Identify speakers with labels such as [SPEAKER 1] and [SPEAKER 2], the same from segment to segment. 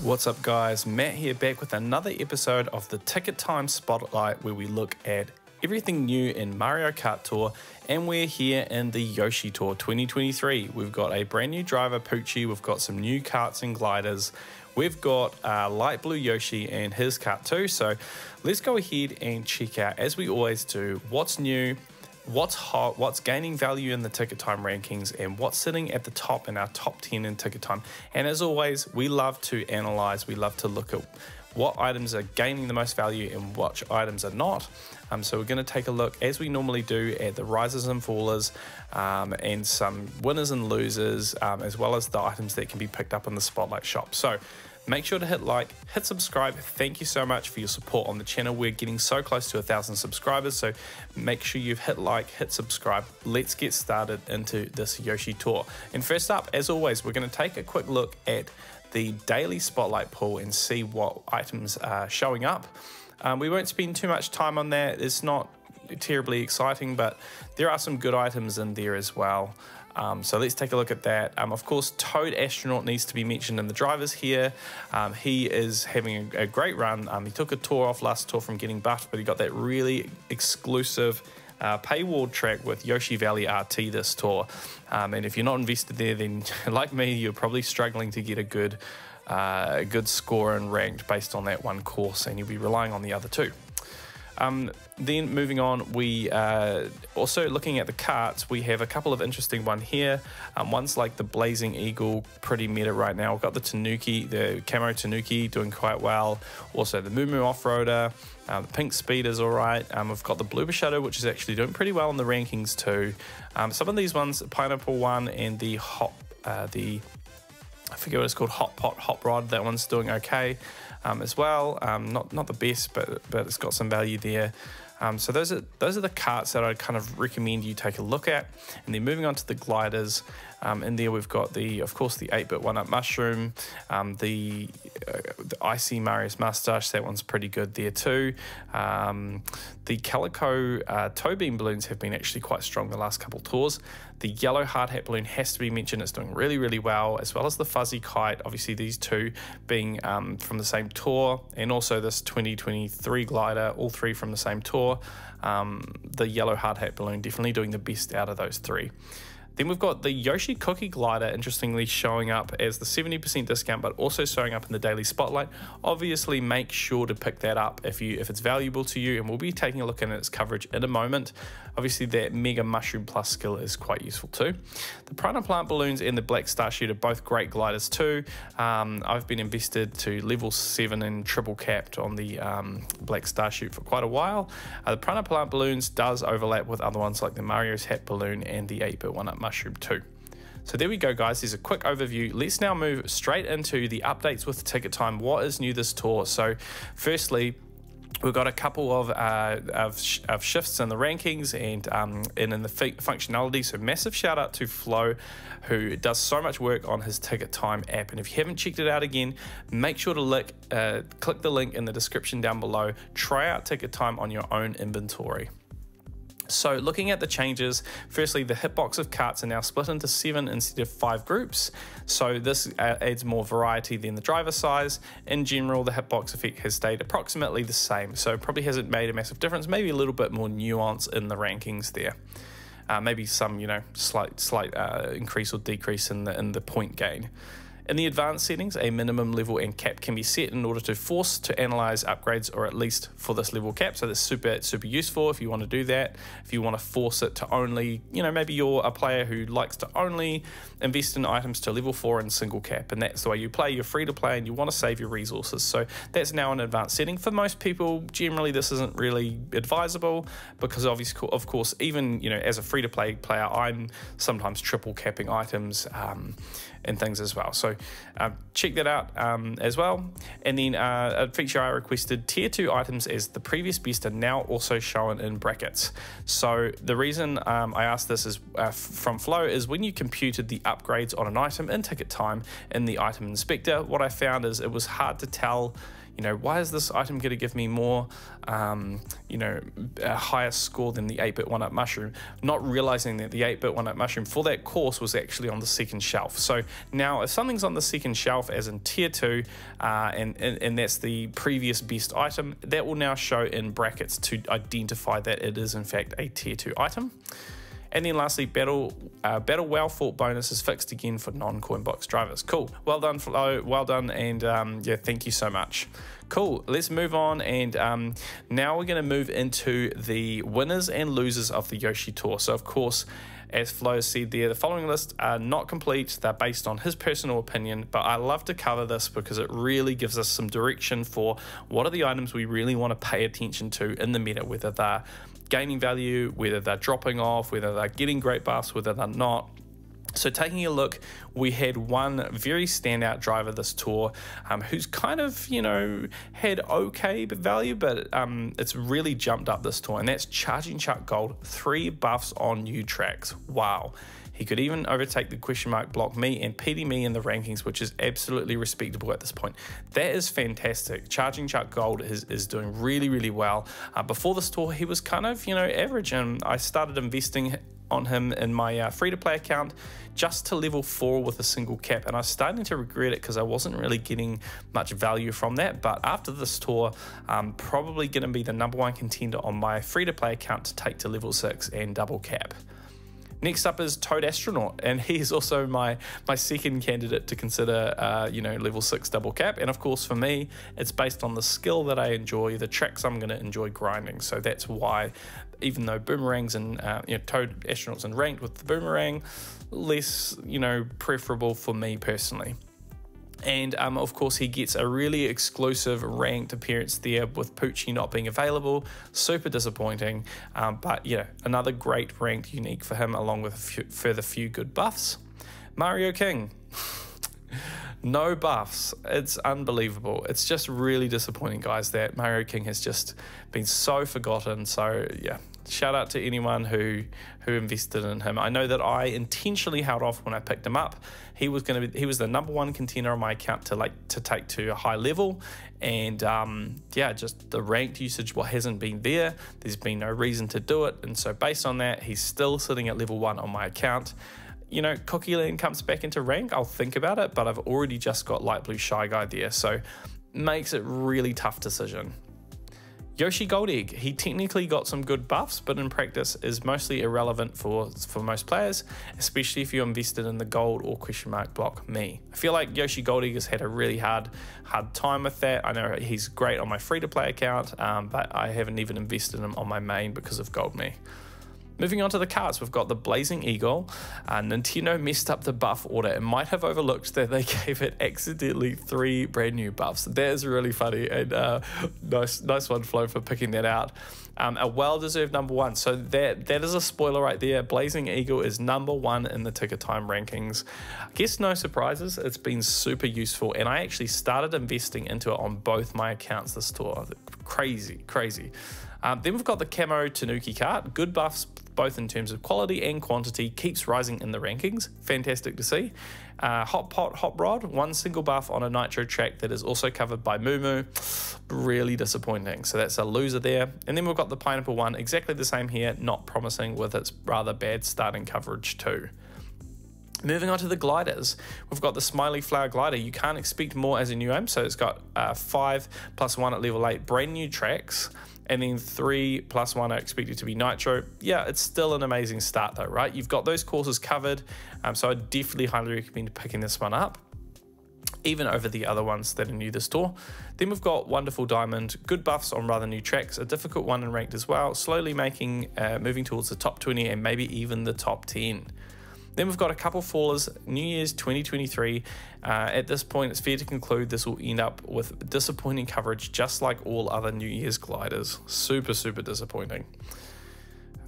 [SPEAKER 1] What's up guys, Matt here back with another episode of the Ticket Time Spotlight where we look at everything new in Mario Kart Tour, and we're here in the Yoshi Tour 2023. We've got a brand new driver, Poochie, we've got some new karts and gliders, we've got light blue Yoshi and his kart too, so let's go ahead and check out, as we always do, what's new, what's hot, what's gaining value in the Ticket Time rankings, and what's sitting at the top in our top 10 in Ticket Time. And as always, we love to analyze, we love to look at what items are gaining the most value and which items are not. So we're going to take a look, as we normally do, at the risers and fallers and some winners and losers, as well as the items that can be picked up in the Spotlight shop. So make sure to hit like, hit subscribe. Thank you so much for your support on the channel. We're getting so close to 1,000 subscribers, so make sure you've hit like, hit subscribe. Let's get started into this Yoshi Tour. And first up, as always, we're going to take a quick look at the daily Spotlight pool and see what items are showing up. We won't spend too much time on that. It's not terribly exciting, but there are some good items in there as well. So let's take a look at that. Of course, Toad Astronaut needs to be mentioned in the drivers here. He is having a great run. He took a tour off last tour from getting buffed, but he got that really exclusive paywall track with Yoshi Valley RT this tour. And if you're not invested there, then like me, you're probably struggling to get a good score and ranked based on that one course, and you'll be relying on the other two. Then moving on, we also looking at the karts, we have a couple of interesting ones here. One's like the Blazing Eagle, pretty meta right now. We've got the Tanuki, the Camo Tanuki doing quite well. Also the Moo Moo Off-Roader, the Pink Speed is alright. We've got the Bloober Shadow, which is actually doing pretty well in the rankings too. Some of these ones, Pineapple one and the I forget what it's called, Hot Pot Hot Rod, that one's doing okay as well. Not the best, but it's got some value there. So those are the karts that I'd kind of recommend you take a look at. And then moving on to the gliders, in there we've got of course the 8-bit 1-up Mushroom, the Icy Mario's Mustache, that one's pretty good there too. The Calico Toe Beam balloons have been actually quite strong the last couple tours. The yellow hard hat balloon has to be mentioned, it's doing really well, as well as the Fuzzy Kite, obviously these two being from the same tour, and also this 2023 glider, all three from the same tour. The yellow hard hat balloon definitely doing the best out of those three. Then we've got the Yoshi Cookie Glider, interestingly showing up as the 70% discount, but also showing up in the daily Spotlight. Obviously, make sure to pick that up if it's valuable to you, and we'll be taking a look at its coverage in a moment. Obviously, that Mega Mushroom Plus skill is quite useful too. The Piranha Plant Balloons and the Black Star Shoot are both great gliders too. I've been invested to level 7 and triple capped on the Black Star Shoot for quite a while. The Piranha Plant Balloons does overlap with other ones like the Mario's Hat Balloon and the 8-bit 1-up Mushroom too. So there we go guys, there's a quick overview. Let's now move straight into the updates with Ticket Time. What is new this tour? So firstly, we've got a couple of shifts in the rankings and in the functionality. So massive shout out to Flo, who does so much work on his Ticket Time app. And if you haven't checked it out again, make sure to click the link in the description down below. Try out Ticket Time on your own inventory. So looking at the changes, firstly, the hitbox of karts are now split into 7 instead of 5 groups. So this adds more variety than the driver size. In general, the hitbox effect has stayed approximately the same. So probably hasn't made a massive difference, maybe a little bit more nuance in the rankings there. Maybe some, slight increase or decrease in the point gain. In the advanced settings, a minimum level and cap can be set in order to force to analyze upgrades, or at least for this level cap. So that's super useful if you want to do that. If you want to force it to only, maybe you're a player who likes to only invest in items to level 4 in single cap, and that's the way you play. You're free to play and you want to save your resources. So that's now an advanced setting. For most people, generally this isn't really advisable because obviously, of course, even as a free to play player, I'm sometimes triple capping items and things as well. So check that out as well. And then a feature I requested, tier 2 items as the previous best are now also shown in brackets. So the reason I asked this is from Flo is when you computed the upgrades on an item in Ticket Time in the item inspector, what I found is it was hard to tell you know, why is this item going to give me more, you know, a higher score than the 8-bit 1-up mushroom? Not realizing that the 8-bit 1-up mushroom for that course was actually on the second shelf. So now if something's on the second shelf as in tier 2, and that's the previous best item, that will now show in brackets to identify that it is in fact a tier 2 item. And then lastly, battle well fought bonus is fixed again for non-coin box drivers. Cool. Well done, Flo. Well done, and yeah, thank you so much. Cool. Let's move on, and now we're going to move into the winners and losers of the Yoshi Tour. So of course, as Flo said there, the following list are not complete. They're based on his personal opinion, but I love to cover this because it really gives us some direction for what are the items we really want to pay attention to in the meta, whether they're gaining value, whether they're dropping off, whether they're getting great buffs, whether they're not. So taking a look, we had one very standout driver this tour who's kind of, you know, had okay value, but it's really jumped up this tour, and that's Charging Chuck Gold, 3 buffs on new tracks. Wow. He could even overtake the question mark block me and PD me in the rankings, which is absolutely respectable at this point. That is fantastic. Charging Chuck Gold is doing really, really well. Before this tour, he was kind of, you know, average, and I started investing on him in my free-to-play account just to level 4 with a single cap, and I was starting to regret it because I wasn't really getting much value from that. But after this tour, I'm probably going to be the #1 contender on my free-to-play account to take to level 6 and double cap. Next up is Toad Astronaut, and he's also my second candidate to consider, you know, level 6 double cap. And of course, for me, it's based on the skill that I enjoy, the tracks I'm going to enjoy grinding. So that's why, even though boomerangs and you know, Toad Astronaut's in ranked with the boomerang, less, you know, preferable for me personally. And of course, he gets a really exclusive ranked appearance there with Poochie not being available. Super disappointing, but yeah, another great ranked unique for him, along with a further few good buffs. Mario King. No buffs. It's unbelievable. It's just really disappointing, guys, that Mario King has just been so forgotten. So yeah, shout out to anyone who invested in him. I know that I intentionally held off when I picked him up. He was the #1 contender on my account to take to a high level, and yeah, just the ranked usage hasn't been there. There's been no reason to do it, and so based on that, he's still sitting at level 1 on my account. You know, Cookie Land comes back into rank, I'll think about it, but I've already just got Light Blue Shy Guy there, so makes it really tough decision. Yoshi Gold Egg, he technically got some good buffs, but in practice is mostly irrelevant for most players, especially if you're invested in the gold or question mark block me. I feel like Yoshi Gold Egg has had a really hard time with that. I know he's great on my free-to-play account, but I haven't even invested in him on my main because of gold me. Moving on to the cards, we've got the Blazing Eagle. Nintendo messed up the buff order and might have overlooked that they gave it accidentally 3 brand new buffs. That is really funny, and nice one, Flo, for picking that out. A well-deserved #1. So that is a spoiler right there. Blazing Eagle is #1 in the Ticker Time rankings. I guess no surprises. It's been super useful, and I actually started investing into it on both my accounts this tour. Crazy, crazy. Then we've got the Camo Tanuki card. Good buffs, both in terms of quality and quantity, keeps rising in the rankings. Fantastic to see. Hot Pot, Hot Rod, 1 single buff on a Nitro track that is also covered by Moo Moo. Really disappointing. So that's a loser there. And then we've got the Pineapple one, exactly the same here, not promising with its rather bad starting coverage too. Moving on to the gliders, we've got the Smiley Flower glider. You can't expect more as a new aim, so it's got 5+1 at level 8 brand new tracks, and then 3+1 are expected to be Nitro. Yeah, it's still an amazing start though, right? You've got those courses covered, so I definitely highly recommend picking this one up, even over the other ones that are new this tour. Then we've got Wonderful Diamond, good buffs on rather new tracks, a difficult one in ranked as well, slowly moving towards the top 20 and maybe even the top 10. Then we've got a couple fallers, New Year's 2023. At this point, it's fair to conclude this will end up with disappointing coverage, just like all other New Year's gliders. Super, super disappointing.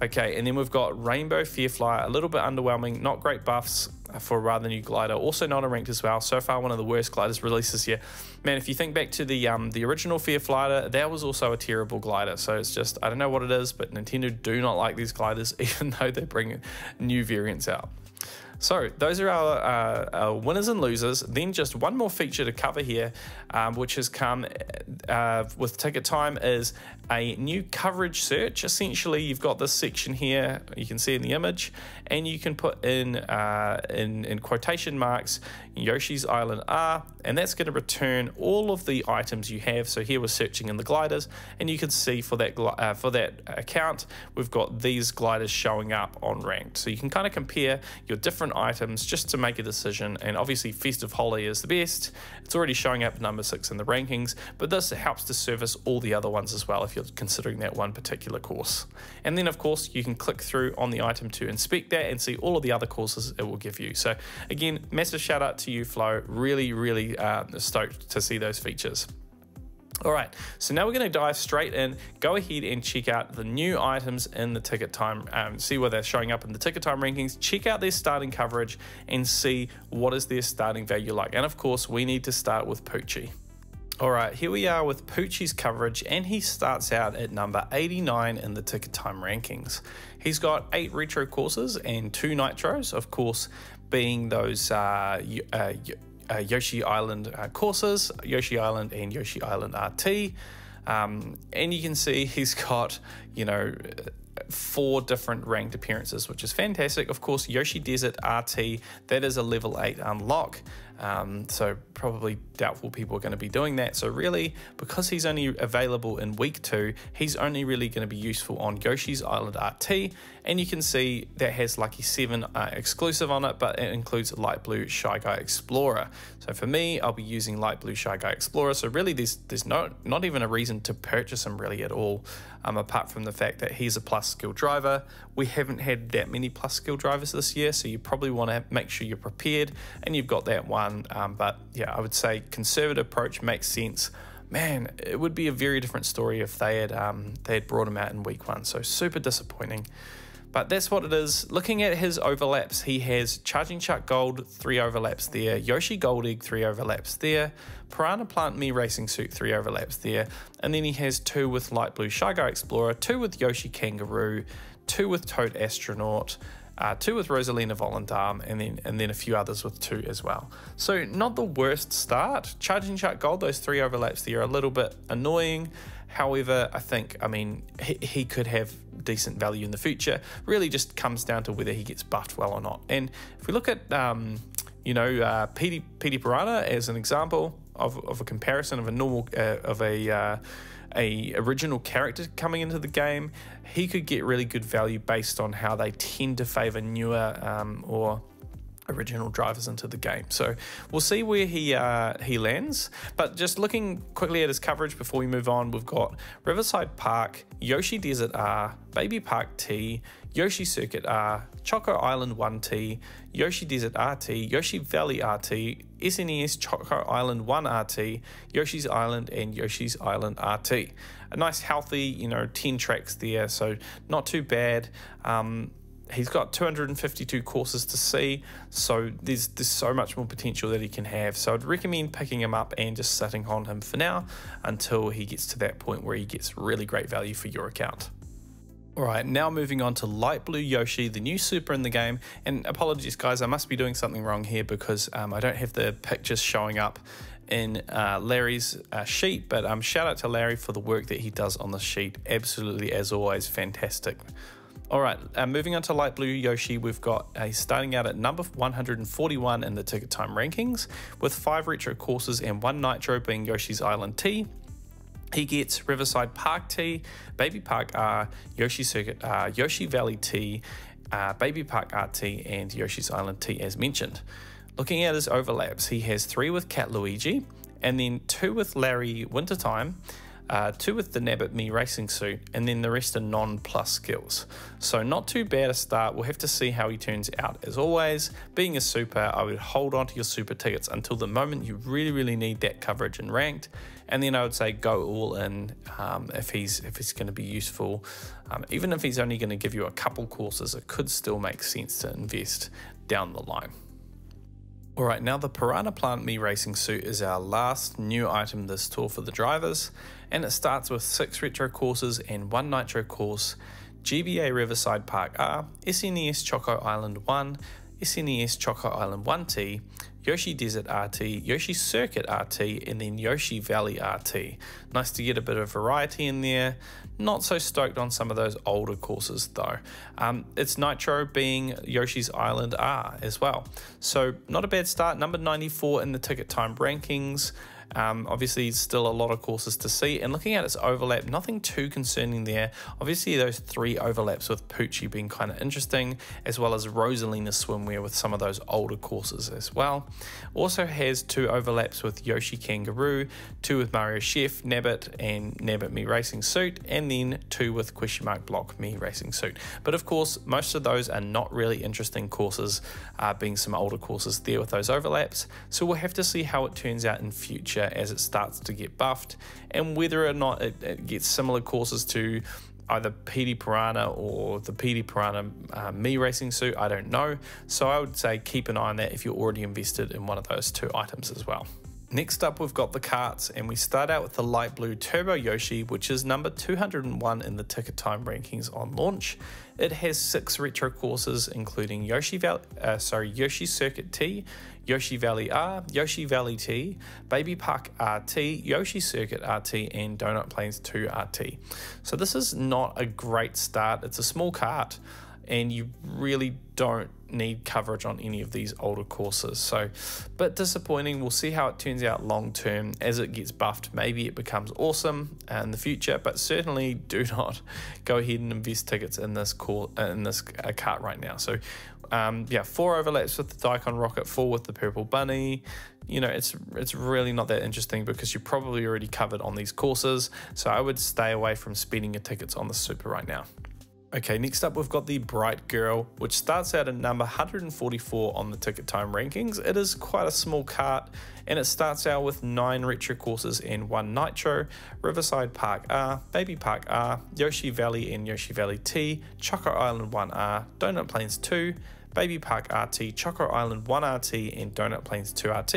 [SPEAKER 1] Okay, and then we've got Rainbow Fairflyer, a little bit underwhelming, not great buffs for a rather new glider, also not ranked as well. So far, one of the worst gliders released this year. Man, if you think back to the original Fairflyer, that was also a terrible glider. So it's just, I don't know what it is, but Nintendo do not like these gliders, even though they bring new variants out. So those are our winners and losers. Then just one more feature to cover here, which has come with ticket time, is a new coverage search. Essentially, you've got this section here, you can see in the image, and you can put in quotation marks, Yoshi's Island R, and that's going to return all of the items you have. So here we're searching in the gliders, and you can see for that account, we've got these gliders showing up on ranked. So you can kind of compare your different items just to make a decision. And obviously Festive Holiday is the best. It's already showing up number 6 in the rankings, but this helps to service all the other ones as well if you're considering that one particular course. And then of course you can click through on the item to inspect that and see all of the other courses it will give you. So again, massive shout out to you, Flo. Really stoked to see those features. All right, so now we're going to dive straight in, go ahead and check out the new items in the ticket time, see where they're showing up in the ticket time rankings, check out their starting coverage and see what is their starting value like. And of course, we need to start with Poochie. All right, here we are with Poochie's coverage, and he starts out at number 89 in the ticket time rankings. He's got 8 retro courses and 2 nitros, of course, being those Yoshi Island courses, Yoshi Island and Yoshi Island RT. And you can see he's got, 4 different ranked appearances, which is fantastic. Of course, Yoshi Desert RT, that is a level 8 unlock. So probably doubtful people are going to be doing that. So really, because he's only available in week 2, he's only really going to be useful on Yoshi's Island RT. And you can see that has Lucky 7 exclusive on it, but it includes Light Blue Shy Guy Explorer. So for me, I'll be using Light Blue Shy Guy Explorer. So really, there's not even a reason to purchase him really at all, apart from the fact that he's a plus skill driver. We haven't had that many plus skill drivers this year, so you probably want to make sure you're prepared and you've got that one. But yeah, I would say conservative approach makes sense. Man, it would be a very different story if they had brought him out in week 1. So super disappointing. But that's what it is. Looking at his overlaps, he has Charging Shark Gold, 3 overlaps there. Yoshi Gold Egg, 3 overlaps there. Piranha Plant Me Racing Suit, 3 overlaps there. And then he has 2 with Light Blue Shy Guy Explorer, 2 with Yoshi Kangaroo, 2 with Toad Astronaut, 2 with Rosalina Volandarm, and then a few others with 2 as well. So not the worst start. Charging Shark Gold, those 3 overlaps there are a little bit annoying. However, I mean, he could have decent value in the future. Really just comes down to whether he gets buffed well or not. And if we look at, PD Piranha as an example of a comparison of a normal, a original character coming into the game, he could get really good value based on how they tend to favor newer or original drivers into the game. So we'll see where he lands. But just looking quickly at his coverage before we move on, we've got Riverside Park, Yoshi Desert R, Baby Park T, Yoshi Circuit R, Choco Island 1T, Yoshi Desert RT, Yoshi Valley RT, SNES Choco Island 1 RT, Yoshi's Island, and Yoshi's Island RT. A nice healthy, 10 tracks there, so not too bad. He's got 252 courses to see, so there's so much more potential that he can have. So I'd recommend picking him up and just sitting on him for now until he gets to that point where he gets really great value for your account. Alright, now moving on to Light Blue Yoshi, the new super in the game. And apologies guys, I must be doing something wrong here because I don't have the pictures showing up in Larry's sheet, but shout out to Larry for the work that he does on the sheet. Absolutely, as always, fantastic. Alright, moving on to Light Blue Yoshi, we've got starting out at number 141 in the ticket time rankings, with 5 retro courses and 1 nitro being Yoshi's Island T. He gets Riverside Park T, Baby Park R, Yoshi Circuit R, Yoshi Valley T, Baby Park RT, and Yoshi's Island T as mentioned. Looking at his overlaps, he has 3 with Cat Luigi, and then 2 with Larry Wintertime, 2 with the Nabbit Me Racing Suit, and then the rest are non-plus skills. So not too bad a start. We'll have to see how he turns out. As always, being a super, I would hold on to your super tickets until the moment you really need that coverage in ranked, and then I would say go all in if he's going to be useful. Even if he's only going to give you a couple courses, it could still make sense to invest down the line. Alright, now the Piranha Plant Me Racing Suit is our last new item this tour for the drivers, and it starts with 6 retro courses and 1 nitro course, GBA Riverside Park R, SNES Choco Island 1, SNES Choco Island 1T, Yoshi Desert RT, Yoshi Circuit RT, and then Yoshi Valley RT. Nice to get a bit of variety in there. Not so stoked on some of those older courses though. It's Nitro being Yoshi's Island R as well. So not a bad start, number 94 in the ticket time rankings. Obviously still a lot of courses to see, and looking at its overlap, nothing too concerning there. Obviously those 3 overlaps with Poochie being kind of interesting, as well as Rosalina Swimwear with some of those older courses as well. Also has 2 overlaps with Yoshi Kangaroo, 2 with Mario Chef, Nabbit and Nabbit Me Racing Suit, and then 2 with question mark block Me Racing Suit. But of course most of those are not really interesting courses, being some older courses there with those overlaps, so we'll have to see how it turns out in future as it starts to get buffed, and whether or not it gets similar courses to either PD Piranha or the PD Piranha Me Racing Suit, I don't know. So I would say keep an eye on that if you're already invested in one of those 2 items as well. Next up, we've got the carts, and we start out with the light blue Turbo Yoshi, which is number 201 in the ticket time rankings on launch. It has 6 retro courses, including Yoshi Circuit T, Yoshi Valley R, Yoshi Valley T, Baby Park RT, Yoshi Circuit RT, and Donut Plains 2 RT. So this is not a great start. It's a small cart, and you really don't need coverage on any of these older courses. So, but disappointing. We'll see how it turns out long term as it gets buffed. Maybe it becomes awesome in the future, but certainly do not go ahead and invest tickets in this cart right now. So yeah, 4 overlaps with the Daikon Rocket, 4 with the Purple Bunny. You know, it's really not that interesting because you're probably already covered on these courses. So I would stay away from spending your tickets on the Super right now. Okay, next up we've got the Bright Girl, which starts out at number 144 on the ticket time rankings. It is quite a small cart, and it starts out with 9 retro courses and 1 nitro, Riverside Park R, Baby Park R, Yoshi Valley and Yoshi Valley T, Choco Island 1R, Donut Plains 2, Baby Park RT, Choco Island 1 RT, and Donut Plains 2 RT,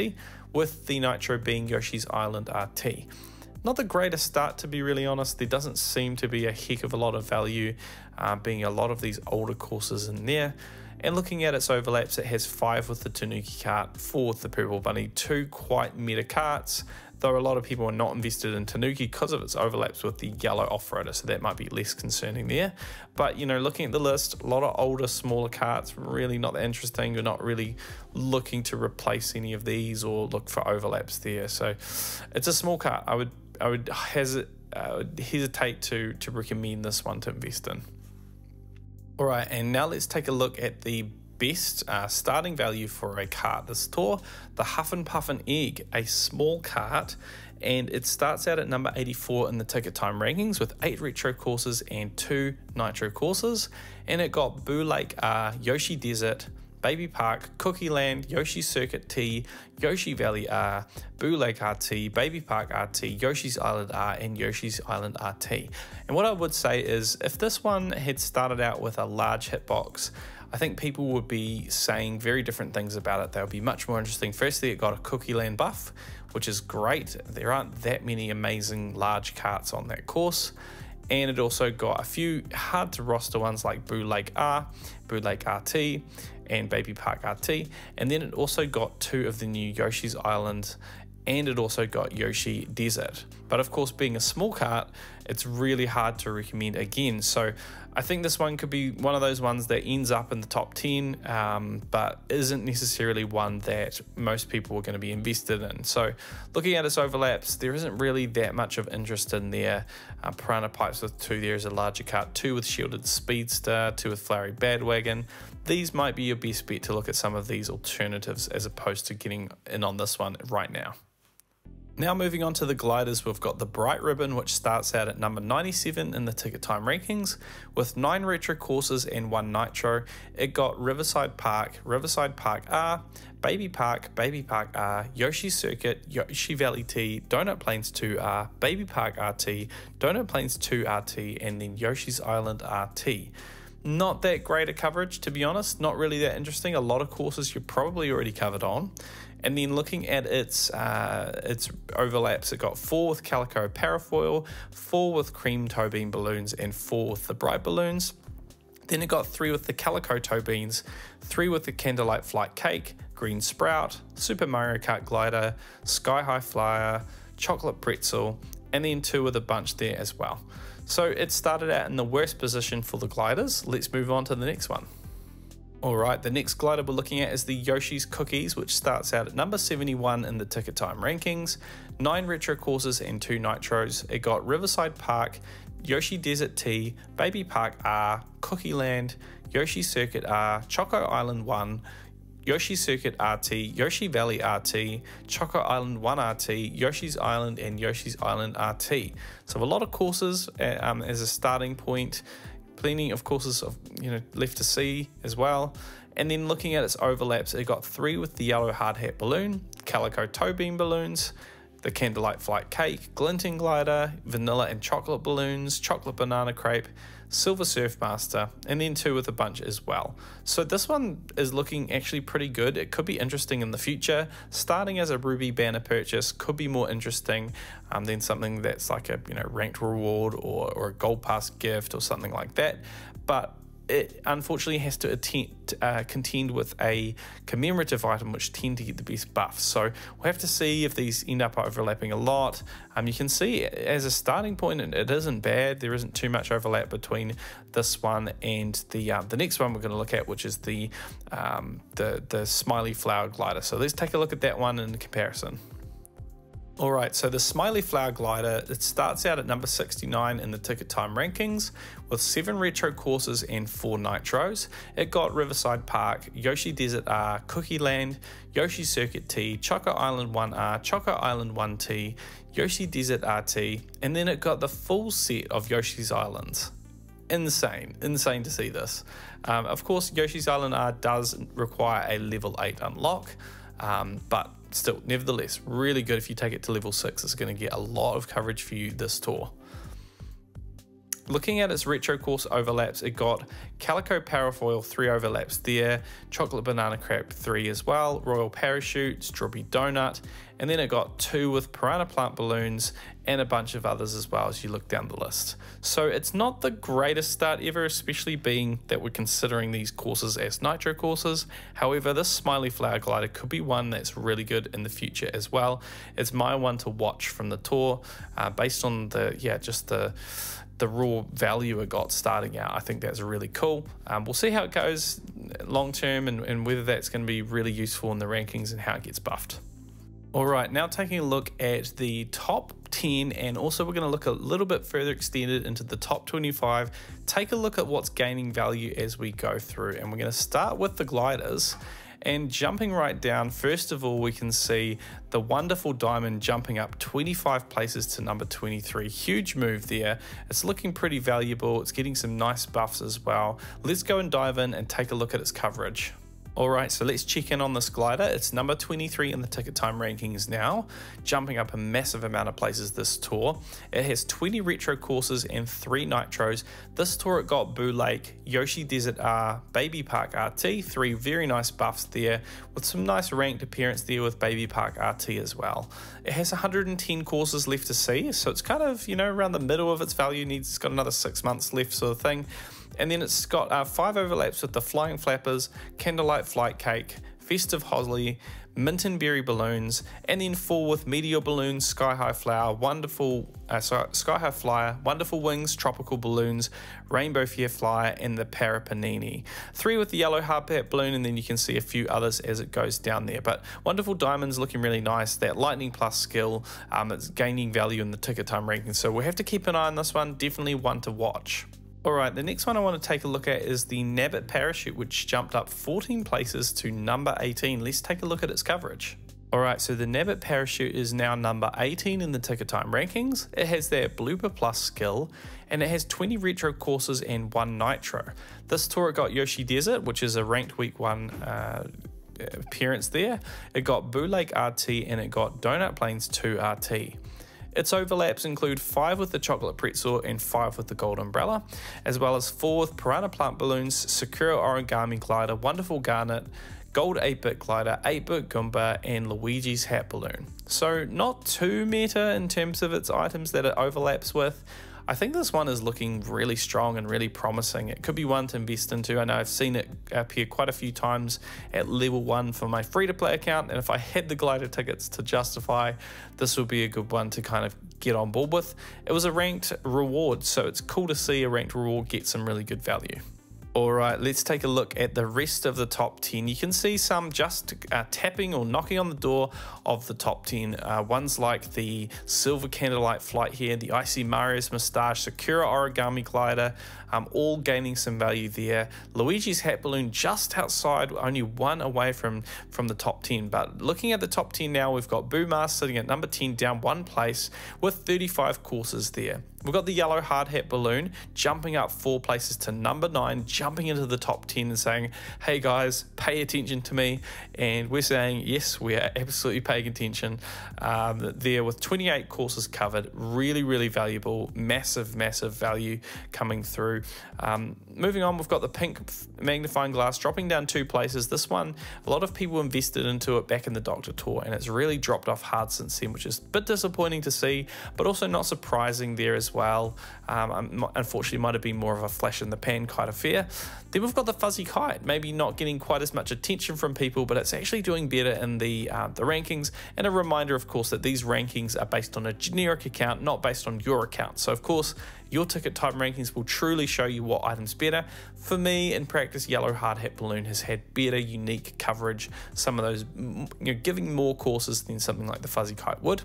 [SPEAKER 1] with the nitro being Yoshi's Island RT. Not the greatest start, to be really honest. There doesn't seem to be a heck of a lot of value, being a lot of these older courses in there. And looking at its overlaps, it has 5 with the Tanuki cart, 4 with the Purple Bunny, 2 quite meta carts, though a lot of people are not invested in Tanuki because of its overlaps with the yellow off-roader, so that might be less concerning there. But you know, looking at the list, a lot of older, smaller carts, really not that interesting. You're not really looking to replace any of these or look for overlaps there. So it's a small cart. I would hesitate to recommend this one to invest in. All right, and now let's take a look at the best starting value for a cart this tour, the Huffin' Puffin Egg, a small cart, and it starts out at number 84 in the ticket time rankings with 8 retro courses and 2 nitro courses, and it got Boo Lake R, Yoshi Desert, Baby Park, Cookie Land, Yoshi Circuit T, Yoshi Valley R, Boo Lake RT, Baby Park RT, Yoshi's Island R, and Yoshi's Island RT. And what I would say is, if this one had started out with a large hitbox, I think people would be saying very different things about it. They would be much more interesting. Firstly, it got a Cookie Land buff, which is great. There aren't that many amazing large carts on that course. And it also got a few hard to roster ones like Boo Lake R, Boo Lake RT, and Baby Park RT. And then it also got 2 of the new Yoshi's Island, and it also got Yoshi Desert. But of course, being a small cart, it's really hard to recommend again. So I think this one could be one of those ones that ends up in the top 10, but isn't necessarily one that most people are going to be invested in. So looking at its overlaps, there isn't really that much of interest in there. Piranha Pipes with 2, there is a larger cart, 2 with Shielded Speedster, 2 with Flowery Badwagon. These might be your best bet to look at some of these alternatives as opposed to getting in on this one right now. Now moving on to the gliders, we've got the Bright Ribbon, which starts out at number 97 in the ticket time rankings with 9 retro courses and 1 nitro. It got Riverside Park R, Baby Park R, Yoshi Circuit, Yoshi Valley T, Donut Plains 2R, Baby Park RT, Donut Plains 2 RT, and then Yoshi's Island RT. Not that great a coverage, to be honest, not really that interesting. A lot of courses you're probably already covered on. And then looking at its overlaps, it got 4 with Calico Parafoil, 4 with Cream Toe Beam Balloons, and 4 with the Bright Balloons. Then it got 3 with the Calico Toe Beans, 3 with the Candlelight Flight Cake, Green Sprout, Super Mario Kart Glider, Sky High Flyer, Chocolate Pretzel, and then 2 with a bunch there as well. So it started out in the worst position for the gliders. Let's move on to the next one. Alright, the next glider we're looking at is the Yoshi's Cookies, which starts out at number 71 in the Ticket Time rankings, 9 retro courses and 2 nitros. It got Riverside Park, Yoshi Desert Tea, Baby Park R, Cookie Land, Yoshi Circuit R, Choco Island 1, Yoshi Circuit RT, Yoshi Valley RT, Choco Island 1 RT, Yoshi's Island, and Yoshi's Island RT. So a lot of courses as a starting point. Plenty of courses left to see as well. And then looking at its overlaps, it got 3 with the yellow hard hat balloon, Calico Toe Bean balloons, the Candlelight Flight Cake, Glinting Glider, vanilla and chocolate balloons, chocolate banana crepe, Silver Surf Master, and then 2 with a bunch as well. So this one is looking actually pretty good. It could be interesting in the future. Starting as a Ruby banner purchase could be more interesting than something that's like a ranked reward or a gold pass gift or something like that. But it unfortunately has to contend with a commemorative item which tend to get the best buffs. So we'll have to see if these end up overlapping a lot. You can see as a starting point it isn't bad. There isn't too much overlap between this one and the next one we're going to look at, which is the Smiley Flower Glider. So let's take a look at that one in comparison. Alright, so the Smiley Flower Glider, it starts out at number 69 in the Ticket Time rankings with 7 retro courses and 4 nitros. It got Riverside Park, Yoshi Desert R, Cookie Land, Yoshi Circuit T, Choco Island 1R, Choco Island 1T, Yoshi Desert RT, and then it got the full set of Yoshi's Islands. Insane to see this. Of course, Yoshi's Island R does require a level 8 unlock, but still, nevertheless, really good. If you take it to level 6, it's going to get a lot of coverage for you this tour. Looking at its retro course overlaps, it got Calico Parafoil 3 overlaps there, Chocolate Banana Crepe 3 as well, Royal Parachute, Strawberry Donut, and then it got 2 with Piranha Plant Balloons and a bunch of others as well as you look down the list. So it's not the greatest start ever, especially being that we're considering these courses as nitro courses. However, this Smiley Flower Glider could be one that's really good in the future as well. It's my one to watch from the tour based on the raw value it got starting out. I think that's really cool. We'll see how it goes long term and whether that's going to be really useful in the rankings and how it gets buffed. Alright, now taking a look at the top 10, and also we're going to look a little bit further extended into the top 25, take a look at what's gaining value as we go through, and we're going to start with the gliders. And jumping right down, first of all, we can see the wonderful diamond jumping up 25 places to number 23. Huge move there. It's looking pretty valuable. It's getting some nice buffs as well. Let's go and dive in and take a look at its coverage. Alright, so let's check in on this glider. It's number 23 in the Ticket Time rankings now, jumping up a massive amount of places this tour. It has 20 retro courses and 3 nitros. This tour it got Boo Lake, Yoshi Desert R, Baby Park RT, 3 very nice buffs there, with some nice ranked appearance there with Baby Park RT as well. It has 110 courses left to see, so it's kind of, around the middle of its value. It's got another 6 months left sort of thing. And then it's got 5 overlaps with the Flying Flappers, Candlelight Flight Cake, Festive Hosley, Mint and Berry Balloons, and then 4 with Meteor Balloons, Sky High Flower, Sky High Flyer, Wonderful Wings, Tropical Balloons, Rainbow Fair Flyer, and the Parapanini. 3 with the yellow hard hat balloon, and then you can see a few others as it goes down there. But Wonderful Diamond's looking really nice. That Lightning Plus skill, it's gaining value in the Ticket Time ranking, so we'll have to keep an eye on this one. Definitely one to watch. Alright, the next one I want to take a look at is the Nabbit Parachute, which jumped up 14 places to number 18. Let's take a look at its coverage. Alright, so the Nabbit Parachute is now number 18 in the Ticket Time rankings. It has that Blooper Plus skill, and it has 20 retro courses and 1 nitro. This tour it got Yoshi Desert, which is a ranked week 1 appearance there. It got Boo Lake RT, and it got Donut Plains 2 RT. Its overlaps include 5 with the Chocolate Pretzel and 5 with the Gold Umbrella, as well as 4 with Piranha Plant Balloons, Sakura Origami Glider, Wonderful Garnet, Gold 8-Bit Glider, 8-Bit Goomba, and Luigi's Hat Balloon. So not too meta in terms of its items that it overlaps with. I think this one is looking really strong and really promising. It could be one to invest into. I know I've seen it appear quite a few times at level 1 for my free-to-play account, and if I had the glider tickets to justify, this would be a good one to kind of get on board with. It was a ranked reward, so it's cool to see a ranked reward get some really good value. Alright, let's take a look at the rest of the top 10. You can see some just tapping or knocking on the door of the top 10. Ones like the Silver Candlelight Flight here, the Icy Mario's Moustache, Sakura Origami Glider, all gaining some value there. Luigi's Hat Balloon just outside, only one away from the top 10. But looking at the top 10 now, we've got Boo Mask sitting at number 10, down 1 place with 35 courses there. We've got the Yellow Hard Hat Balloon jumping up 4 places to number 9, jumping into the top 10 and saying, hey guys, pay attention to me. And we're saying, yes, we are absolutely paying attention. There with 28 courses covered, really, really valuable, massive, massive value coming through. Moving on, we've got the Pink Magnifying Glass dropping down 2 places. This one, a lot of people invested into it back in the Doctor Tour, and it's really dropped off hard since then, which is a bit disappointing to see, but also not surprising there as well. Unfortunately, might have been more of a flash in the pan kind of affair. Then we've got the Fuzzy Kite, maybe not getting quite as much attention from people, but it's actually doing better in the rankings. And a reminder, of course, that these rankings are based on a generic account, not based on your account. So, of course, your ticket type rankings will truly show you what item's better. For me, in practice, Yellow Hard Hat Balloon has had better unique coverage. Some of those, giving more courses than something like the Fuzzy Kite would.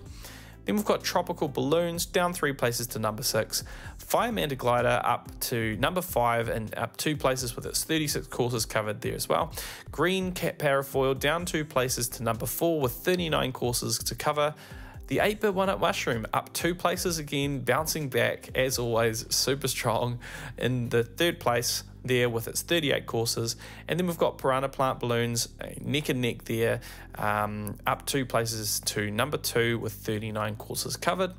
[SPEAKER 1] Then we've got Tropical Balloons down 3 places to number 6. Fire Manta Glider up to number 5 and up 2 places with its 36 courses covered there as well. Green Cat Parafoil down 2 places to number 4 with 39 courses to cover. The 8-bit 1-up Mushroom up 2 places again, bouncing back as always, super strong in the 3rd place there with its 38 courses. And then we've got Piranha Plant Balloons neck and neck there, up 2 places to number 2 with 39 courses covered.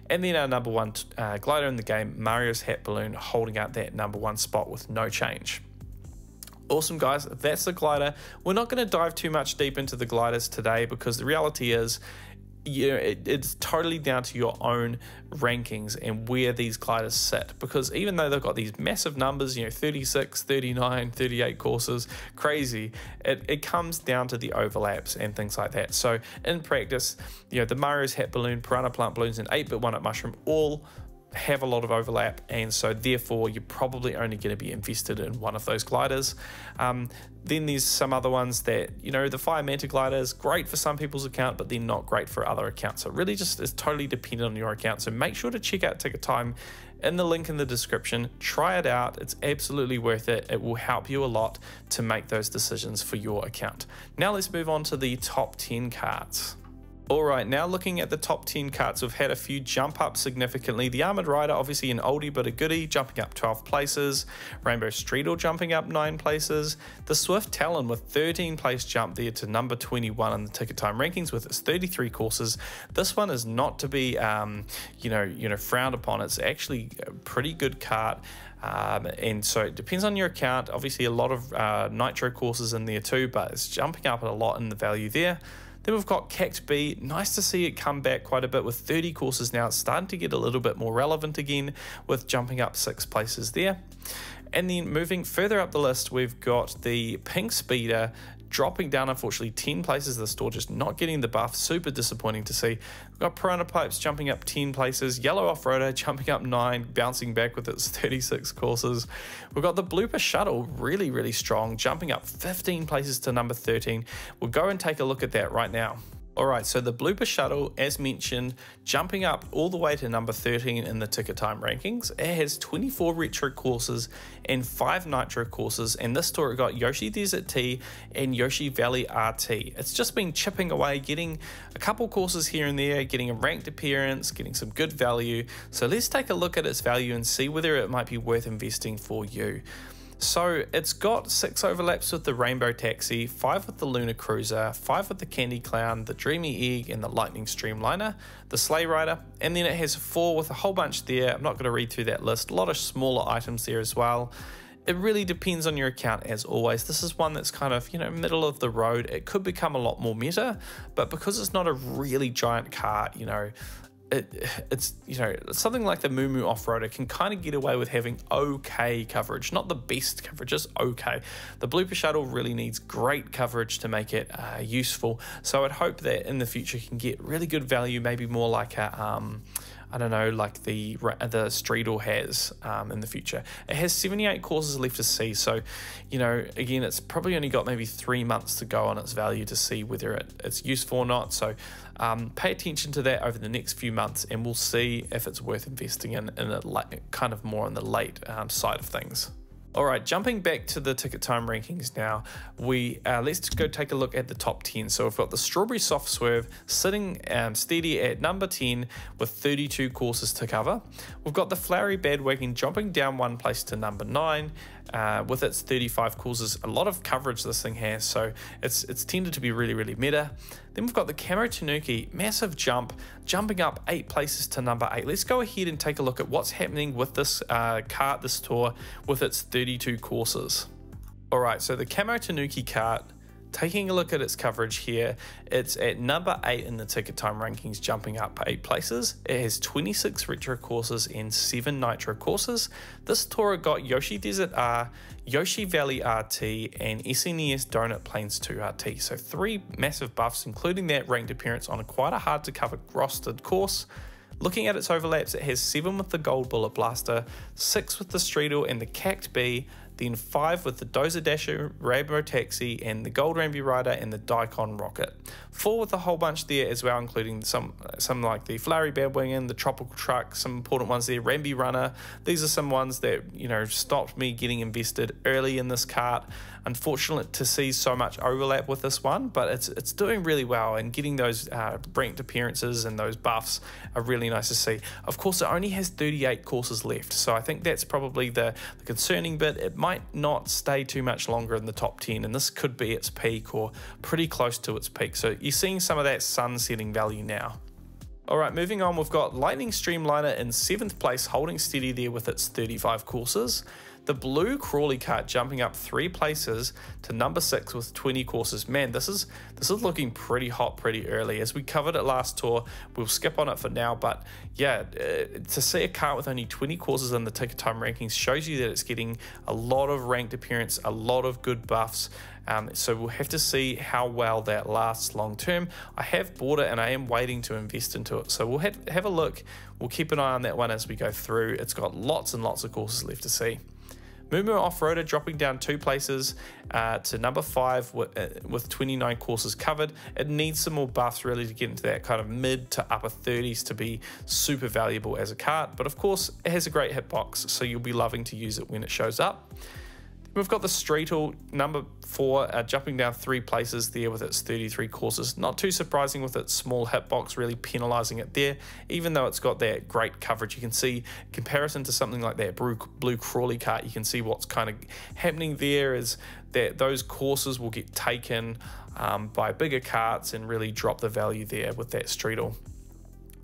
[SPEAKER 1] And then our number 1 glider in the game, Mario's Hat Balloon, holding out that number 1 spot with no change. Awesome, guys, that's the glider. We're not going to dive too much deep into the gliders today because the reality is, it's totally down to your own rankings and where these gliders sit, because even though they've got these massive numbers, 36, 39, 38 courses, crazy, it comes down to the overlaps and things like that. So in practice, the Mario's Hat Balloon, Piranha Plant Balloons, and 8-bit 1-up Mushroom all have a lot of overlap, and so therefore you're probably only going to be invested in one of those gliders. Then there's some other ones that, the Fire Manta Glider is great for some people's account, but they're not great for other accounts. So it really just is totally dependent on your account. So make sure to check out Ticket Time in the link in the description. Try it out. It's absolutely worth it. It will help you a lot to make those decisions for your account. Now let's move on to the top 10 cards. Alright, now looking at the top 10 cards, we've had a few jump up significantly. The Armored Rider, obviously an oldie but a goodie, jumping up 12 places. Rainbow Streetle jumping up 9 places. The Swift Talon with 13 place jump there to number 21 in the Ticket Time rankings with its 33 courses. This one is not to be, frowned upon. It's actually a pretty good card. And so it depends on your account. Obviously a lot of Nitro courses in there too, but it's jumping up a lot in the value there. Then we've got Cact B, nice to see it come back quite a bit with 30 courses now. It's starting to get a little bit more relevant again with jumping up 6 places there. And then moving further up the list, we've got the Pink Speeder dropping down, unfortunately, 10 places. The store just not getting the buff. Super disappointing to see. We've got Piranha Pipes jumping up 10 places. Yellow Off-Roader jumping up 9, bouncing back with its 36 courses. We've got the Blooper Shuttle, really, really strong, jumping up 15 places to number 13. We'll go and take a look at that right now. Alright, so the Blooper Shuttle, as mentioned, jumping up all the way to number 13 in the Ticket Time rankings. It has 24 retro courses and 5 nitro courses, and this store got Yoshi Desert Tea and Yoshi Valley RT. It's just been chipping away, getting a couple courses here and there, getting a ranked appearance, getting some good value. So let's take a look at its value and see whether it might be worth investing for you. So it's got 6 overlaps with the Rainbow Taxi, 5 with the Lunar Cruiser, 5 with the Candy Clown, the Dreamy Egg and the Lightning Streamliner, the Sleigh Rider, and then it has 4 with a whole bunch there. I'm not going to read through that list. A lot of smaller items there as well. It really depends on your account as always. This is one that's kind of, middle of the road. It could become a lot more meta, but because it's not a really giant cart, it's, you know, something like the Moo Off-Roader can kind of get away with having okay coverage, not the best coverage, just okay. The Blooper Shuttle really needs great coverage to make it useful. So I'd hope that in the future you can get really good value, maybe more like a I don't know, like the Streetle has in the future. It has 78 courses left to see, so, you know, again, it's probably only got maybe 3 months to go on its value to see whether it's useful or not. So pay attention to that over the next few months, and we'll see if it's worth investing in it kind of more on the late side of things. All right, jumping back to the ticket time rankings now, let's go take a look at the top 10. So we've got the Strawberry Soft Swerve sitting steady at number 10 with 32 courses to cover. We've got the Flowery Bandwagon jumping down 1 place to number 9 with its 35 courses. A lot of coverage this thing has, so it's tended to be really, really meta. Then we've got the Camo Tanuki, massive jump, jumping up 8 places to number 8. Let's go ahead and take a look at what's happening with this kart, this tour, with its 32 courses. All right, so the Camo Tanuki kart, taking a look at its coverage here, it's at number 8 in the ticket time rankings, jumping up 8 places. It has 26 retro courses and 7 nitro courses. This tour got Yoshi Desert R, Yoshi Valley RT, and SNES Donut Plains 2 RT. So 3 massive buffs, including that ranked appearance on quite a hard to cover rostered course. Looking at its overlaps, it has 7 with the Gold Bullet Blaster, 6 with the Streetle and the Cact B, then 5 with the Dozer Dasher, Rainbow Taxi, and the Gold Ramby Rider and the Daikon Rocket. 4 with a whole bunch there as well, including some like the Flowery Bandwagon, the Tropical Truck, some important ones there, Ramby Runner. These are some ones that, you know, stopped me getting invested early in this kart. Unfortunate to see so much overlap with this one, but it's doing really well, and getting those ranked appearances and those buffs are really nice to see. Of course, it only has 38 courses left, so I think that's probably the concerning bit. It might not stay too much longer in the top 10, and this could be its peak or pretty close to its peak. So you're seeing some of that sun-setting value now. All right, moving on, we've got Lightning Streamliner in 7th place, holding steady there with its 35 courses. The Blue Crawley Kart jumping up 3 places to number 6 with 20 courses. Man, this is looking pretty hot pretty early. As we covered it last tour, we'll skip on it for now, but yeah, to see a kart with only 20 courses in the ticket time rankings shows you that it's getting a lot of ranked appearance, a lot of good buffs. So we'll have to see how well that lasts long term. I have bought it and I am waiting to invest into it. So we'll have a look. We'll keep an eye on that one as we go through. It's got lots and lots of courses left to see. Moo Off-Roader dropping down 2 places to number 5 with 29 courses covered. It needs some more buffs really to get into that kind of mid to upper 30s to be super valuable as a kart. But of course, it has a great hitbox, so you'll be loving to use it when it shows up. We've got the Streetle, number 4, jumping down 3 places there with its 33 courses. Not too surprising with its small hitbox really penalising it there, even though it's got that great coverage. You can see, in comparison to something like that Blue Crawley kart, you can see what's kind of happening there is that those courses will get taken by bigger karts and really drop the value there with that Streetle.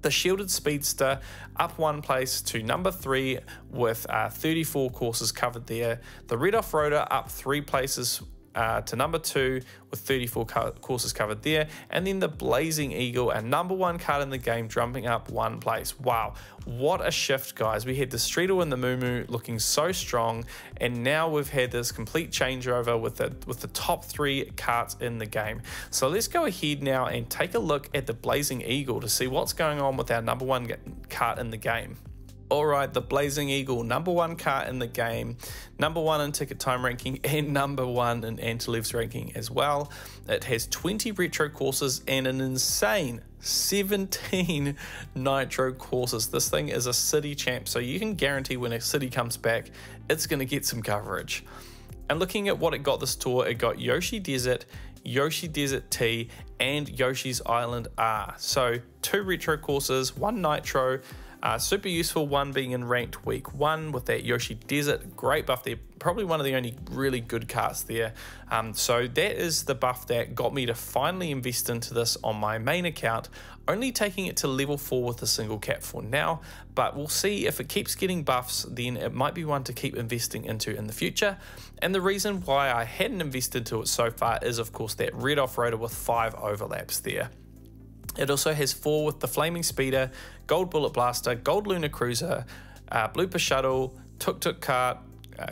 [SPEAKER 1] The Shielded Speedster up 1 place to number 3 with 34 courses covered there. The Red Off-Roader up 3 places to number 2 with 34 courses covered there. And then the Blazing Eagle, a number 1 kart in the game, jumping up 1 place. Wow, what a shift, guys. We had the Streetle and the Moo looking so strong, and now we've had this complete changeover with the top 3 karts in the game. So let's go ahead now and take a look at the Blazing Eagle to see what's going on with our number 1 kart in the game. Alright, the Blazing Eagle, number 1 kart in the game, number 1 in ticket time ranking, and number 1 in Antilev's ranking as well. It has 20 retro courses and an insane 17 nitro courses. This thing is a city champ, so you can guarantee when a city comes back, it's going to get some coverage. And looking at what it got this tour, it got Yoshi Desert, Yoshi Desert T, and Yoshi's Island R. So 2 retro courses, 1 nitro. Super useful, 1 being in ranked week 1 with that Yoshi Desert. Great buff there, probably one of the only really good karts there. So that is the buff that got me to finally invest into this on my main account, only taking it to level 4 with a single cap for now. But we'll see if it keeps getting buffs, then it might be one to keep investing into in the future. And the reason why I hadn't invested into it so far is, of course, that Red Off-Roader with 5 overlaps there. It also has 4 with the Flaming Speeder, Gold Bullet Blaster, Gold Lunar Cruiser, Blooper Shuttle, Tuk Tuk Kart,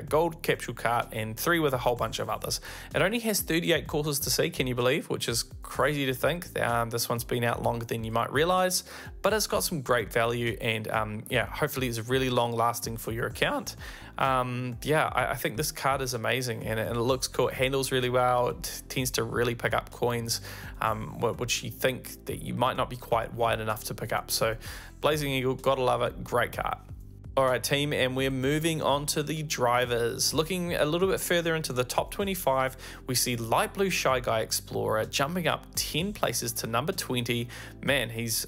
[SPEAKER 1] Gold Capsule Cart, and 3 with a whole bunch of others. It only has 38 courses to see, can you believe? Which is crazy to think. This one's been out longer than you might realize, but it's got some great value, and yeah, hopefully it's really long lasting for your account. Yeah, I think this card is amazing, and it looks cool. It handles really well. It tends to really pick up coins, which you think that you might not be quite wide enough to pick up. So Blazing Eagle, gotta love it, great card. Alright team, and we're moving on to the drivers. Looking a little bit further into the top 25, we see Light Blue Shy Guy Explorer jumping up 10 places to number 20. Man, he's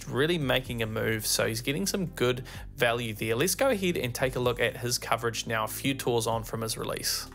[SPEAKER 1] really making a move, so he's getting some good value there. Let's go ahead and take a look at his coverage now, a few tours on from his release.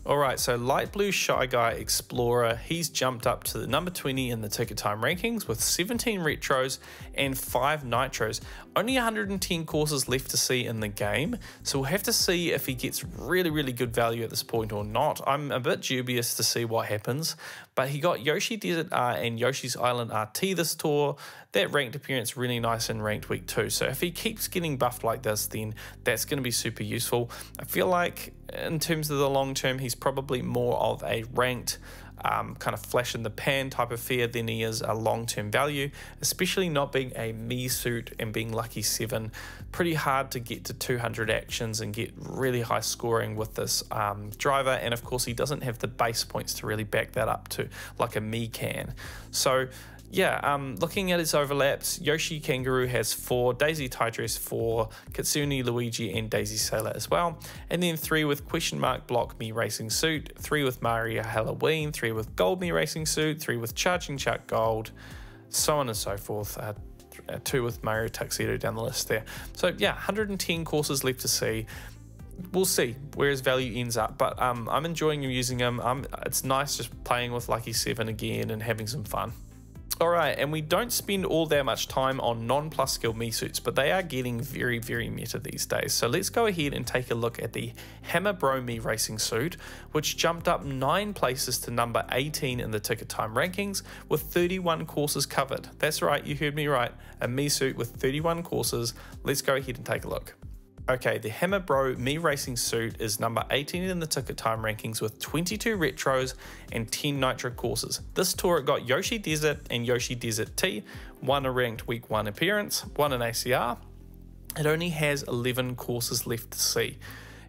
[SPEAKER 1] Alright, so Light Blue Shy Guy Explorer, he's jumped up to the number 20 in the Ticket Time rankings with 17 retros and 5 nitros. Only 110 courses left to see in the game, so we'll have to see if he gets really good value at this point or not. I'm a bit dubious to see what happens, but he got Yoshi Desert R and Yoshi's Island RT this tour. That ranked appearance really nice in ranked week 2, so if he keeps getting buffed like this, then that's going to be super useful. I feel like in terms of the long term, he's probably more of a ranked kind of flash in the pan type of fare than he is a long-term value, especially not being a me suit and being lucky 7. Pretty hard to get to 200 actions and get really high scoring with this driver, and of course he doesn't have the base points to really back that up to like a me can. So yeah, looking at his overlaps, Yoshi Kangaroo has 4, Daisy Tidress 4, Kitsune Luigi and Daisy Sailor as well, and then 3 with question mark Block Me Racing Suit, 3 with Mario Halloween, 3 with Gold Me Racing Suit, 3 with Charging Chuck Gold, so on and so forth. 2 with Mario Tuxedo down the list there. So yeah, 110 courses left to see. We'll see where his value ends up, but I'm enjoying using him. It's nice just playing with Lucky 7 again and having some fun. Alright, and we don't spend all that much time on non-plus skill me suits, but they are getting very meta these days. So let's go ahead and take a look at the Hammer Bro Me Racing Suit, which jumped up 9 places to number 18 in the Ticket Time rankings with 31 courses covered. That's right, you heard me right, a me suit with 31 courses. Let's go ahead and take a look. Okay, the Hammer Bro Me Racing Suit is number 18 in the Ticket Time rankings with 22 retros and 10 nitro courses. This tour it got Yoshi Desert and Yoshi Desert T, 1 a ranked week 1 appearance, 1 an ACR. It only has 11 courses left to see,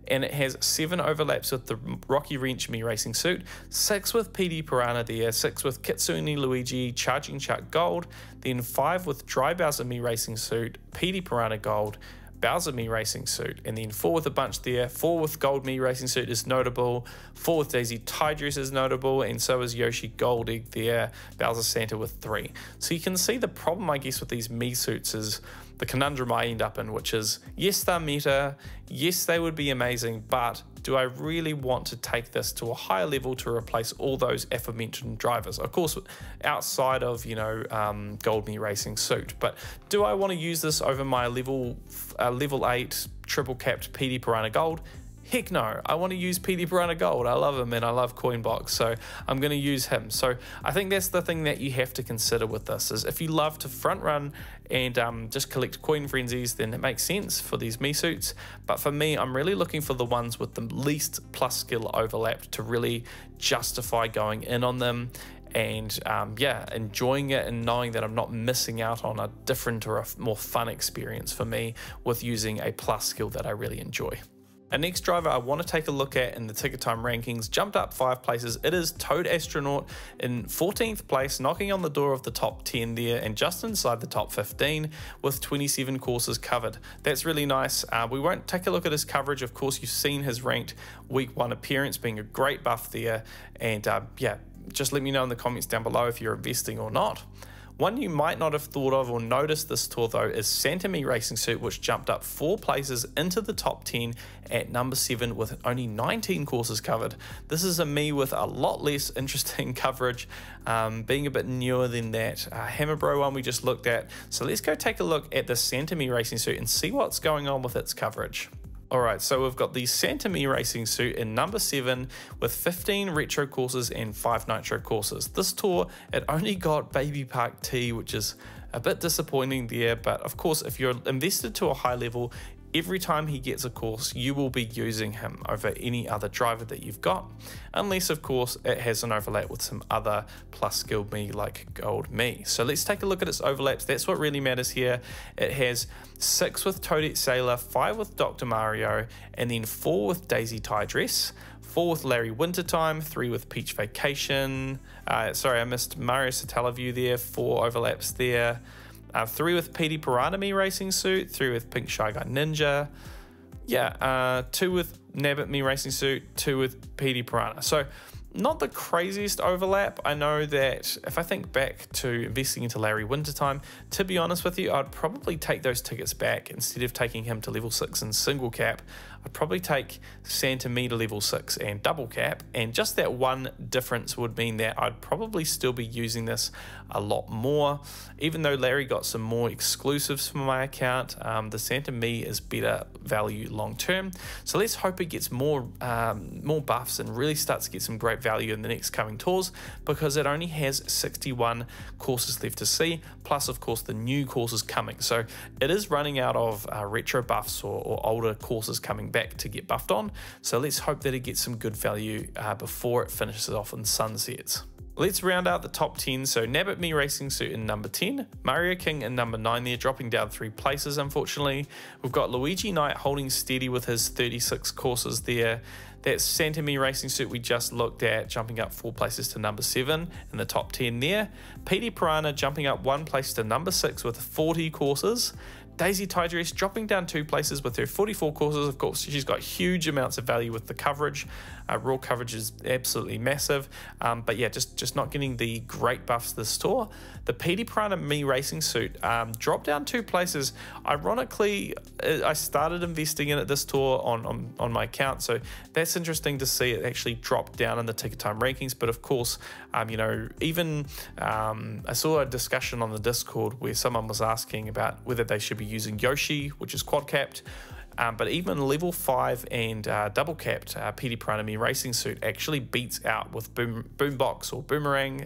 [SPEAKER 1] and it has 7 overlaps with the Rocky Wrench Me Racing Suit, 6 with PD Piranha there, 6 with Kitsune Luigi, Charging Chuck Gold, then 5 with Dry Bowser Me Racing Suit, PD Piranha Gold, Bowser Me Racing Suit, and then 4 with a bunch there. 4 with Gold Me Racing Suit is notable, 4 with Daisy Tidress is notable, and so is Yoshi Gold Egg there, Bowser Santa with 3. So you can see the problem, I guess, with these me suits is the conundrum I end up in, which is, yes, they're meta, yes, they would be amazing, but do I really want to take this to a higher level to replace all those aforementioned drivers? Of course, outside of, you know, Gold Me Racing Suit, but do I want to use this over my level 8 triple capped PD Piranha Gold? Heck no, I want to use PD Piranha Gold. I love him and I love Coinbox, so I'm going to use him. So I think that's the thing that you have to consider with this, is if you love to front run and just collect coin frenzies, then it makes sense for these me suits. But for me, I'm really looking for the ones with the least plus skill overlap to really justify going in on them, and yeah, enjoying it and knowing that I'm not missing out on a different or a more fun experience for me with using a plus skill that I really enjoy. Our next driver I want to take a look at in the Ticket Time rankings jumped up 5 places. It is Toad Astronaut in 14th place, knocking on the door of the top 10 there and just inside the top 15 with 27 courses covered. That's really nice. We won't take a look at his coverage. Of course, you've seen his ranked week 1 appearance being a great buff there, and yeah, just let me know in the comments down below if you're investing or not. One you might not have thought of or noticed this tour though is Santa Me Racing Suit, which jumped up 4 places into the top 10 at number 7 with only 19 courses covered. This is a me with a lot less interesting coverage, being a bit newer than that Hammer Bro one we just looked at. So let's go take a look at the Santa Me Racing Suit and see what's going on with its coverage. All right, so we've got the Santa Me racing suit in number 7 with 15 retro courses and 5 nitro courses. This tour, it only got Baby Park T, which is a bit disappointing there, but of course, if you're invested to a high level, every time he gets a course, you will be using him over any other driver that you've got, unless of course it has an overlap with some other plus skilled me like Gold Me. So let's take a look at its overlaps. That's what really matters here. It has 6 with Toadette Sailor, 5 with Dr. Mario, and then 4 with Daisy Tie Dress, 4 with Larry Wintertime, 3 with Peach Vacation. Sorry, I missed Mario Satellaview there, 4 overlaps there. 3 with Petey Piranha Me racing suit, 3 with Pink Shy Guy Ninja, 2 with Nabbit Me racing suit, 2 with Petey Piranha. So not the craziest overlap. I know that if I think back to investing into Larry Wintertime, to be honest with you, I'd probably take those tickets back. Instead of taking him to level 6 in single cap, I'd probably take Santa Me to level 6 and double cap, and just that one difference would mean that I'd probably still be using this a lot more. Even though Larry got some more exclusives for my account, the Santa Me is better value long term. So let's hope it gets more buffs and really starts to get some great value in the next coming tours, because it only has 61 courses left to see, plus of course the new courses coming. So it is running out of retro buffs or older courses coming back to get buffed on. So let's hope that it gets some good value before it finishes off and sunsets. Let's round out the top 10. So Nabbit Me racing suit in number 10, Mario King in number 9 there, dropping down 3 places unfortunately. We've got Luigi Knight holding steady with his 36 courses there. That Santa Me racing suit we just looked at, jumping up 4 places to number 7 in the top 10 there. Petey Piranha jumping up 1 place to number 6 with 40 courses. Daisy Tie Dress dropping down 2 places with her 44 courses. Of course, she's got huge amounts of value with the coverage. Raw coverage is absolutely massive. But yeah, just not getting the great buffs this tour. The Petey Piranha Me racing suit dropped down 2 places. Ironically, I started investing in it this tour on my account, so that's interesting to see it actually drop down in the ticket time rankings. But of course, you know, even I saw a discussion on the Discord where someone was asking about whether they should be using Yoshi, which is quad capped, but even level 5 and double capped Petey Piranha Me racing suit actually beats out with boombox or boomerang.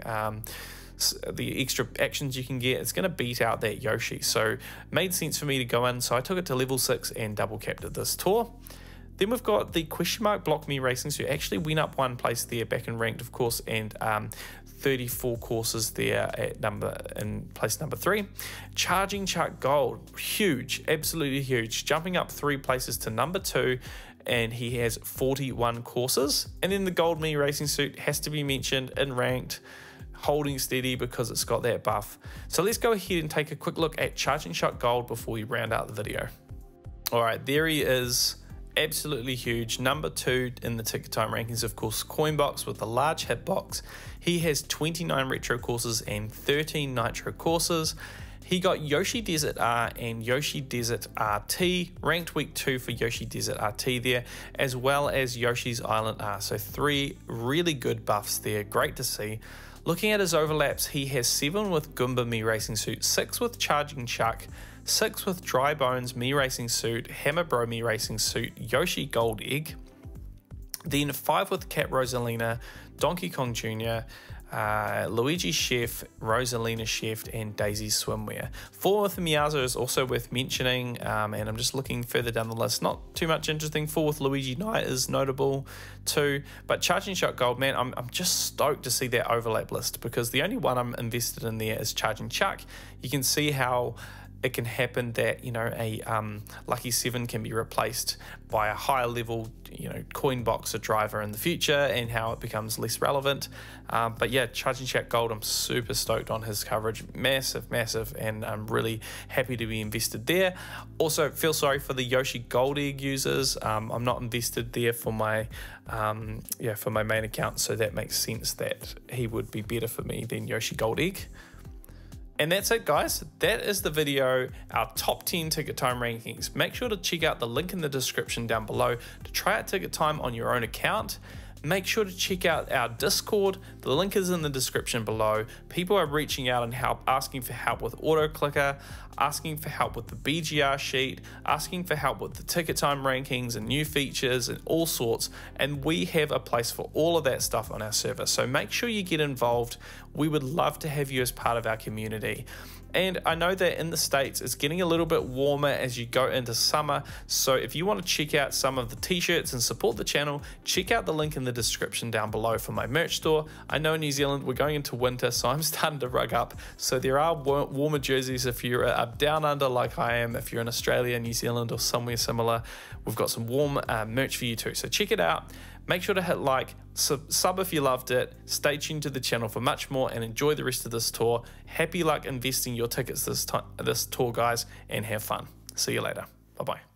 [SPEAKER 1] The extra actions you can get, it's going to beat out that Yoshi. So it made sense for me to go in, so I took it to level 6 and double capped it this tour. Then we've got the question mark Block Me racing suit, actually went up 1 place there, back in ranked of course, and 34 courses there in place number 3. Charging Chuck Gold, huge, absolutely huge, jumping up 3 places to number 2, and he has 41 courses. And then the Gold Me racing suit has to be mentioned in ranked, holding steady because it's got that buff. So let's go ahead and take a quick look at Charging Shot Gold before we round out the video. All right, there he is. Absolutely huge, number 2 in the ticket time rankings, of course, Coinbox with a large hitbox. He has 29 retro courses and 13 nitro courses. He got Yoshi Desert R and Yoshi Desert RT, ranked week 2 for Yoshi Desert RT there, as well as Yoshi's Island R. So 3 really good buffs there, great to see. Looking at his overlaps, he has 7 with Goomba Me racing suit, 6 with Charging Chuck, 6 with Dry Bones Me racing suit, Hammer Bro Me racing suit, Yoshi Gold Egg, then 5 with Cat Rosalina, Donkey Kong Jr., Luigi Chef, Rosalina Chef, and Daisy Swimwear. 4 with Miyazo is also worth mentioning, and I'm just looking further down the list. Not too much interesting. 4 with Luigi Knight is notable too, but Charging Shot Gold, man, I'm just stoked to see that overlap list, because the only one I'm invested in there is Charging Chuck. You can see how it can happen that, you know, a Lucky 7 can be replaced by a higher level, you know, coin boxer driver in the future, and how it becomes less relevant. But yeah, Charging Chat Gold, I'm super stoked on his coverage. Massive, and I'm really happy to be invested there. Also, feel sorry for the Yoshi Gold Egg users. I'm not invested there for my for my main account, so that makes sense that he would be better for me than Yoshi Gold Egg. And that's it, guys. That is the video, our top 10 ticket time rankings. Make sure to check out the link in the description down below to try out ticket time on your own account. make sure to check out our Discord. The link is in the description below. People are reaching out and asking for help with auto clicker, asking for help with the BGR sheet, asking for help with the ticket time rankings and new features and all sorts. And we have a place for all of that stuff on our server. So make sure you get involved. We would love to have you as part of our community. And I know that in the States, it's getting a little bit warmer as you go into summer. So if you want to check out some of the t-shirts and support the channel, check out the link in the description down below for my merch store. I know in New Zealand, we're going into winter, so I'm starting to rug up. So there are warmer jerseys if you're up down under like I am. If you're in Australia, New Zealand, or somewhere similar, we've got some warm merch for you too. So check it out. Make sure to hit like, sub if you loved it, stay tuned to the channel for much more, and enjoy the rest of this tour. Happy luck investing your tickets this tour, guys, and have fun. See you later. Bye-bye.